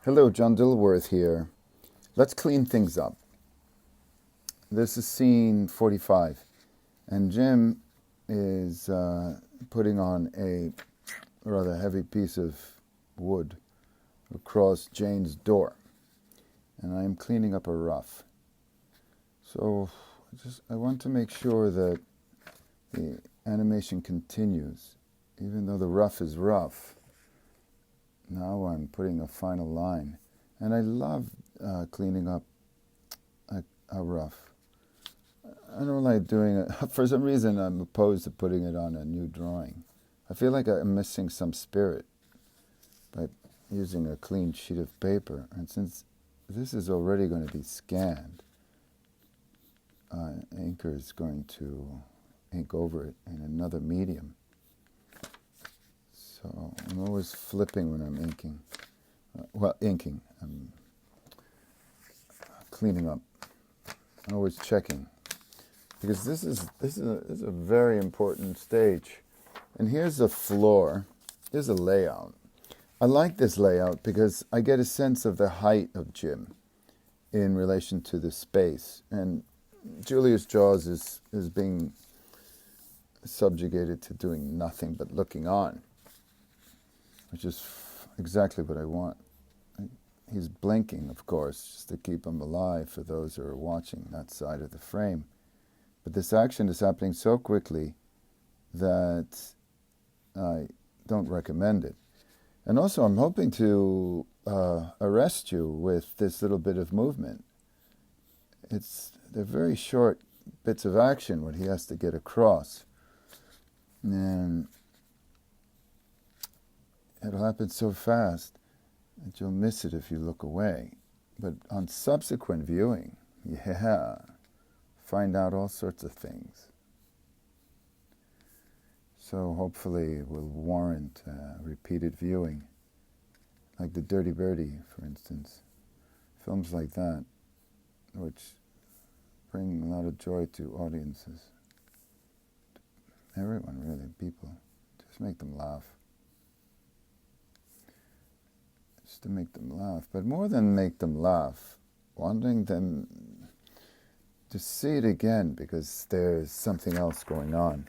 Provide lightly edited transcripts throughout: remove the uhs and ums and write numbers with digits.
Hello, John Dilworth here. Let's clean things up. This is scene 45, and Jim is putting on a rather heavy piece of wood across Jane's door, and I am cleaning up a rough. So I want to make sure that the animation continues, even though the rough is rough. Now I'm putting a final line, and I love cleaning up a rough. I don't like doing it. For some reason, I'm opposed to putting it on a new drawing. I feel like I'm missing some spirit by using a clean sheet of paper. And since this is already going to be scanned, Inker is going to ink over it in another medium. So I'm always flipping when I'm inking. Inking. I'm cleaning up. I'm always checking. Because this is a very important stage. And here's the floor. Here's a layout. I like this layout because I get a sense of the height of Jim in relation to the space. And Julius Jaws is being subjugated to doing nothing but looking on, which is exactly what I want. He's blinking, of course, just to keep him alive for those who are watching that side of the frame. But this action is happening so quickly that I don't recommend it. And also, I'm hoping to arrest you with this little bit of movement. They're very short bits of action, what he has to get across. And it'll happen so fast that you'll miss it if you look away. But on subsequent viewing, find out all sorts of things. So hopefully it will warrant repeated viewing, like The Dirty Birdie, for instance. Films like that, which bring a lot of joy to audiences. Everyone, really, people. Just make them laugh. Just to make them laugh. But more than make them laugh, wanting them to see it again because there's something else going on.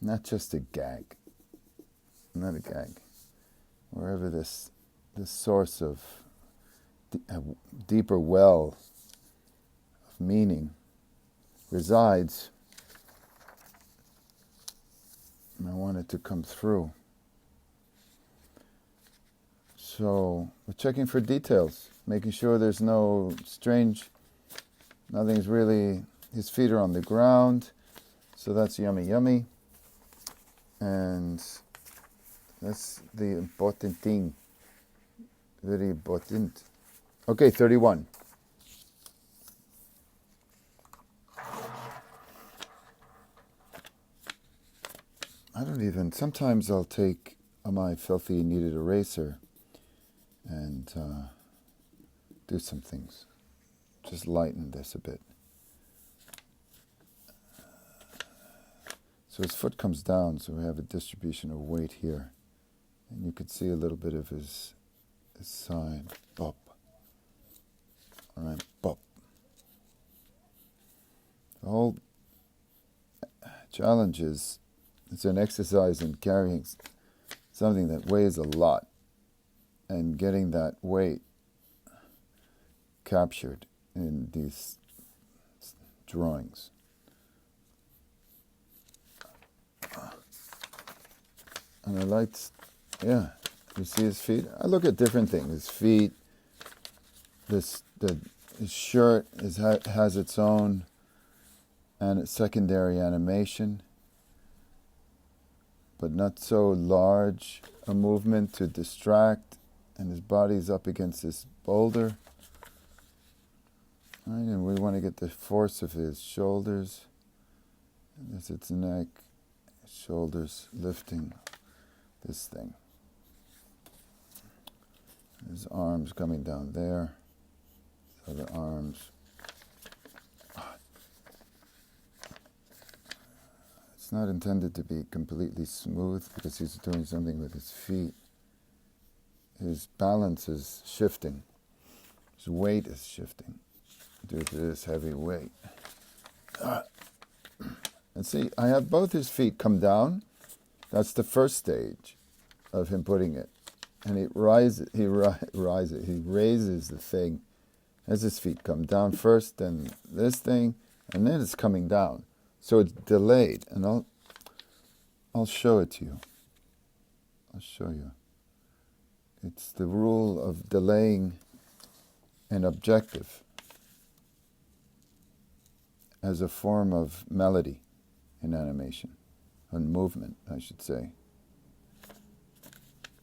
Not just a gag. Not a gag. Wherever this source of a deeper well of meaning resides, and I want it to come through. So we're checking for details, making sure there's no nothing's really, his feet are on the ground, so that's yummy, yummy. And that's the important thing, very important. Okay, 31. Sometimes I'll take my filthy kneaded eraser and do some things. Just lighten this a bit. So his foot comes down, so we have a distribution of weight here. And you could see a little bit of his side. Bop. All right, bop. The whole challenge is it's an exercise in carrying something that weighs a lot and getting that weight captured in these drawings. And I liked, you see his feet? I look at different things. His feet, his shirt has its own and secondary animation, but not so large a movement to distract, and his body's up against this boulder. Right, and we want to get the force of his shoulders. There's its neck, shoulders lifting this thing. His arms coming down there. His other arms. It's not intended to be completely smooth because he's doing something with his feet. his balance is shifting. His weight is shifting due to this heavy weight. And see, I have both his feet come down. That's the first stage of him putting it. And he raises the thing as his feet come down first, then this thing, and then it's coming down. So it's delayed, and I'll show it to you. I'll show you. It's the rule of delaying an objective as a form of melody in animation, and movement, I should say.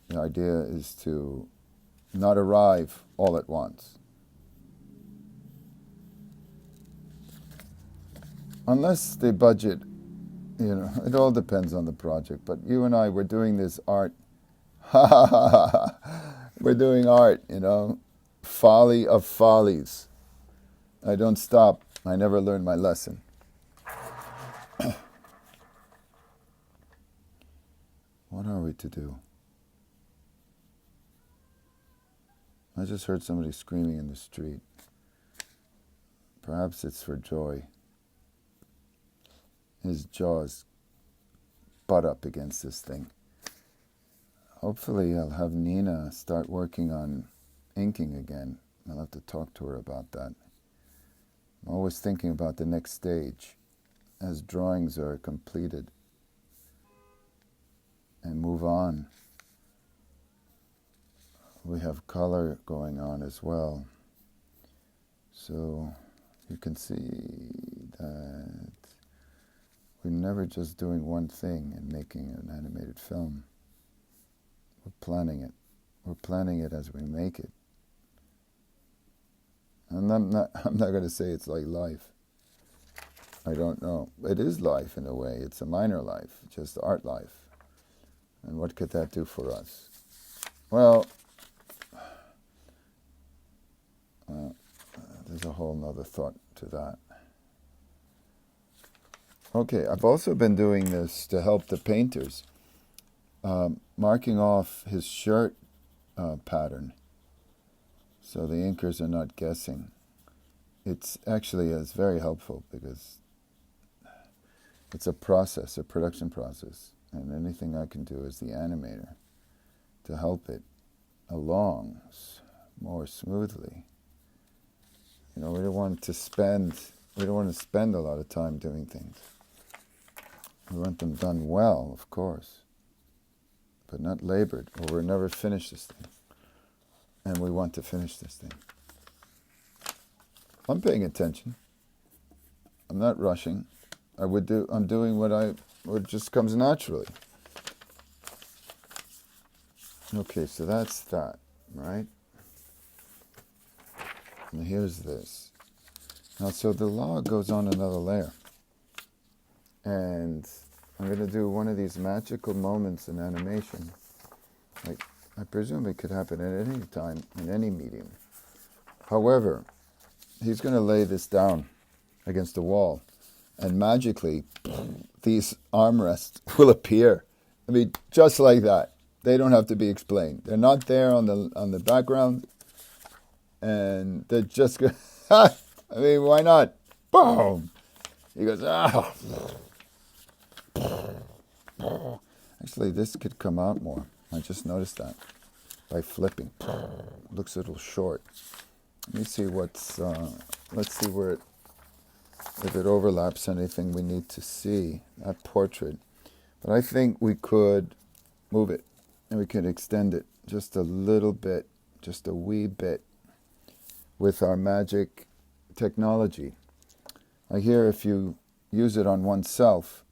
The idea is to not arrive all at once. Unless the budget, it all depends on the project, but you and I, we're doing this art. We're doing art, folly of follies. I don't stop. I never learn my lesson. What are we to do? I just heard somebody screaming in the street. Perhaps it's for joy. His jaws butt up against this thing. Hopefully I'll have Nina start working on inking again. I'll have to talk to her about that. I'm always thinking about the next stage as drawings are completed and move on. We have color going on as well. So you can see that we're never just doing one thing and making an animated film. We're planning it. We're planning it as we make it. And I'm not going to say it's like life. I don't know. It is life in a way. It's a minor life, just art life. And what could that do for us? Well, there's a whole nother thought to that. Okay, I've also been doing this to help the painters, marking off his shirt pattern so the inkers are not guessing. It's very helpful because it's a process, a production process, and anything I can do as the animator to help it along more smoothly. We don't want to spend a lot of time doing things. We want them done well, of course, but not labored, or we'll never finish this thing. And we want to finish this thing. I'm paying attention. I'm not rushing. I'm doing what just comes naturally. Okay, so that's that, right? And here's this. Now, so the log goes on another layer. And I'm going to do one of these magical moments in animation. Like, I presume it could happen at any time, in any medium. However, he's going to lay this down against the wall. And magically, these armrests will appear. I mean, just like that. They don't have to be explained. They're not there on the background. And they're just going to... I mean, why not? Boom! He goes, ah! Actually, this could come out more. I just noticed that by flipping. Looks a little short. Let me see let's see if it overlaps anything we need to see, that portrait. But I think we could move it and we could extend it just a little bit, just a wee bit with our magic technology. I hear if you use it on oneself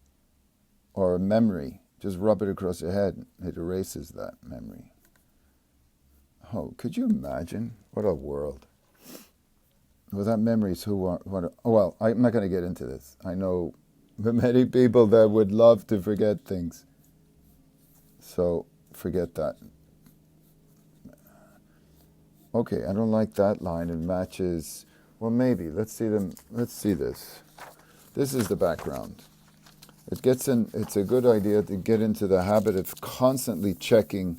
or a memory, just rub it across your head, it erases that memory. Oh, could you imagine? What a world. Without memories, well, I'm not going to get into this. I know many people that would love to forget things. So forget that. Okay, I don't like that line. It matches, well, maybe. Let's see this. This is the background. It's a good idea to get into the habit of constantly checking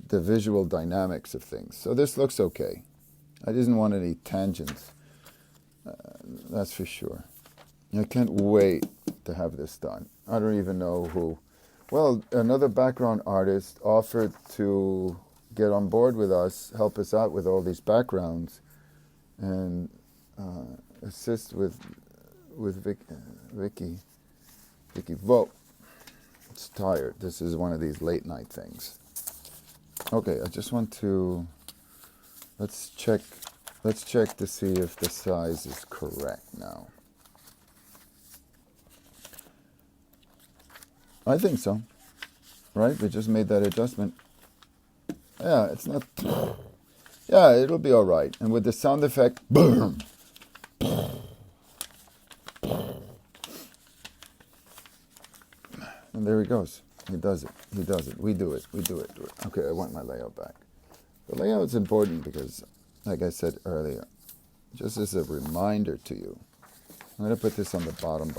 the visual dynamics of things. So this looks okay. I didn't want any tangents, that's for sure. I can't wait to have this done. I don't even know who. Well, another background artist offered to get on board with us, help us out with all these backgrounds, and assist with Vicky Vogt. It's tired. This is one of these late night things. Okay, I just want to let's check to see if the size is correct now. I think so. Right? We just made that adjustment. Yeah, it's not. Yeah, it'll be all right. And with the sound effect, boom. And there he goes. He does it. He does it. We do it. We do it. Okay, I want my layout back. The layout's important because, like I said earlier, just as a reminder to you, I'm going to put this on the bottom.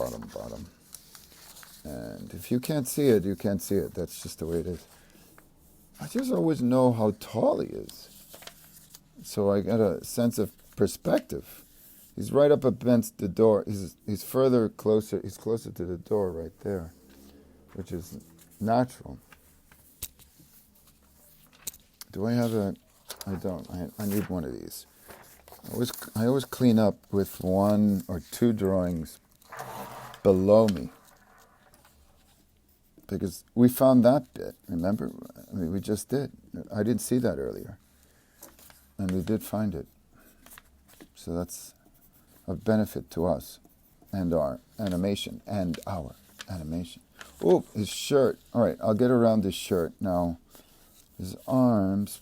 And if you can't see it, you can't see it. That's just the way it is. I just always know how tall he is. So I got a sense of perspective. He's right up against the door. He's further closer. He's closer to the door right there, which is natural. Do I have a? I don't. I need one of these. I always clean up with one or two drawings below me, because we found that bit. Remember, I mean, we just did. I didn't see that earlier, and we did find it. So that's of benefit to us and our animation Oh, his shirt. All right, I'll get around his shirt now. His arms.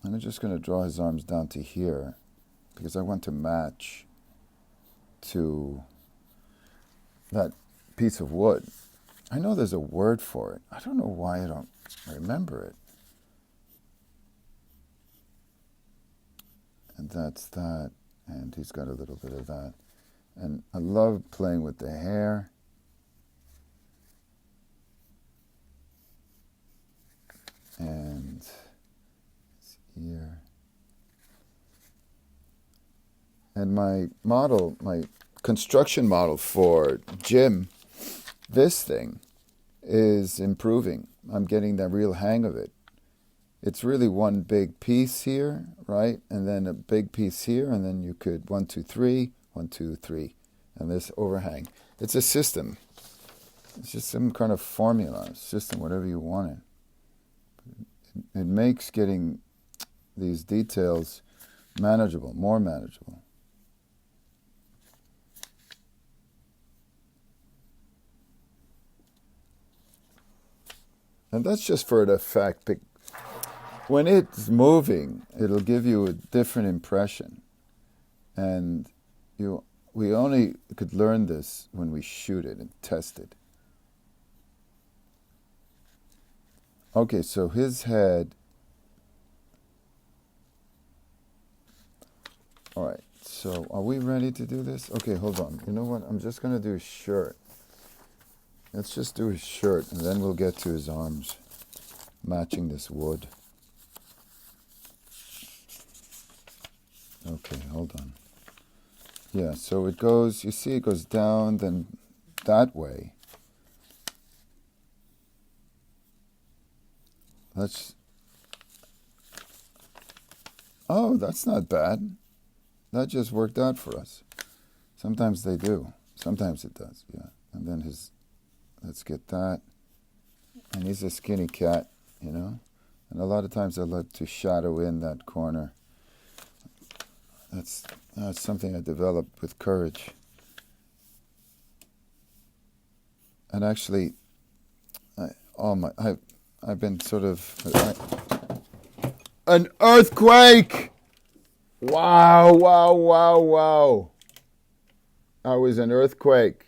I'm just going to draw his arms down to here because I want to match to that piece of wood. I know there's a word for it. I don't know why I don't remember it. And that's that. And he's got a little bit of that. And I love playing with the hair. And his ear. And my model, my construction model for Jim, this thing is improving. I'm getting the real hang of it. It's really one big piece here, right? And then a big piece here, and then you could 1, 2, 3, 1, 2, 3, and this overhang. It's a system. It's just some kind of formula, system, whatever you want it. It makes getting these details manageable, more manageable. And that's just for the effect. When it's moving, it'll give you a different impression. And we only could learn this when we shoot it and test it. Okay, so his head. All right, so are we ready to do this? Okay, hold on. You know what? I'm just going to do his shirt. Let's just do his shirt, and then we'll get to his arms, matching this wood. Okay, hold on. Yeah, so it goes, you see it goes down, then that way. Oh, that's not bad. That just worked out for us. Sometimes they do. Sometimes it does, yeah. And then let's get that. And he's a skinny cat, you know. And a lot of times I like to shadow in that corner. That's something I developed with courage. And actually, I've been sort of an earthquake. Wow! That was an earthquake.